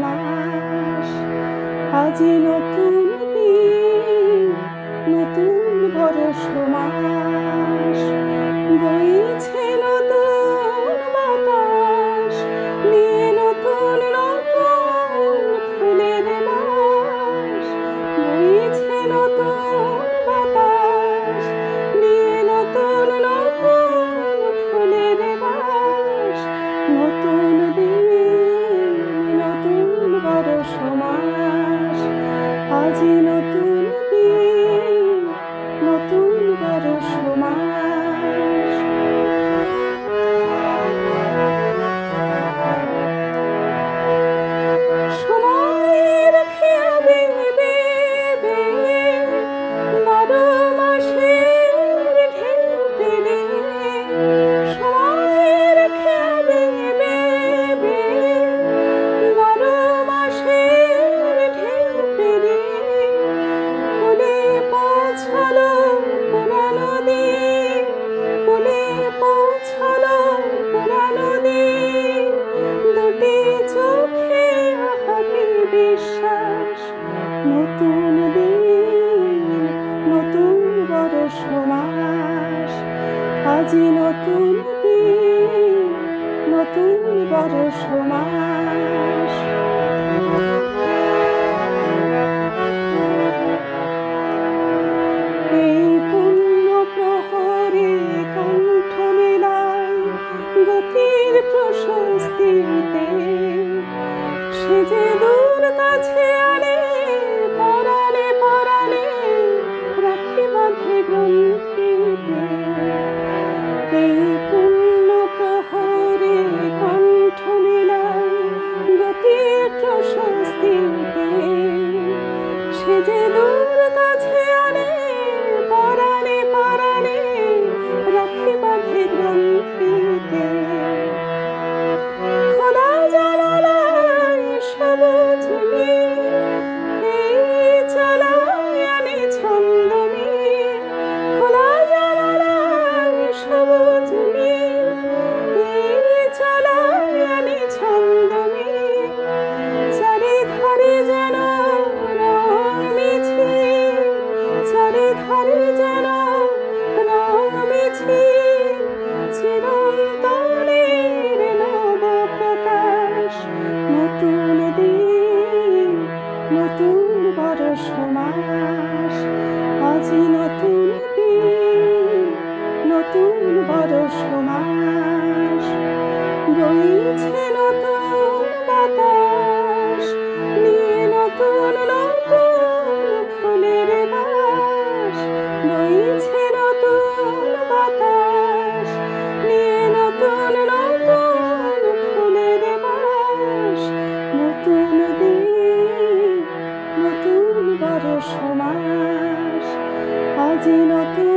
মাস, আজি নতুন দিন, নতুন বরষ মাস। বইছে নতুন বাতাস, নিয়ে নতুন নতুন ফুলের বাস। বইছে নতুন বাতাস, নিয়ে নতুন নতুন ফুলের বাস। নতুন দিন, নতুন বরষ মাস, আজি নতুন দিন, নতুন বরষ মাস। সময়ের খেয়া বেবে বেবে, 12 মাসের ঢেউ পেরে। সময়ের খেয়া বেবে বেবে, 12 মাসের ঢেউ পেরে। কোলে পৌঁছালো পুরানো দিন, কোলে পৌঁছালো পুরানো দিন। দুটি চোখে হাতে বিশ্বাস, নতুন দিন, নতুন বরষ মাস। আজি নতুন দিন, নতুন বরষ মাস। এই পুণ্য প্রহরে কণ্ঠ মেলাই গতির প্রশস্তিতে। সে যে দূর কাছে আনে, পরাণে পরাণে রাখি বাঁধে গ্রন্থিতে। এই পুণ্য প্রহরে কণ্ঠ মেলাই গতির প্রশস্তিতে। সে যে দূর কাছে আনে, পরাণে পরাণে রাখি বাঁধে গ্রন্থিতে। খোলা জানালায় সবুজ নীল, এই চালায় আনে ছন্দ মিল। খোলা জানালায় সবুজ নীল, এই চালায় আনে ছন্দ মিল। চারিধারে যেন রং মিছিল, চারিধারে যেন রং মিছিল। চিরন্তনের নব প্রকাশ, নতুন দিন, নতুন বরষ মাস। আজি নতুন দিন, নতুন বরষ মাস। বইছে নতুন বাতাস, নিয়ে নতুন নতুন ফুলের বাস। বইছে নতুন বাতাস, নিয়ে নতুন নতুন ফুলের বাস। নতুন দিন, নতুন বরষ মাস। আজি নতুন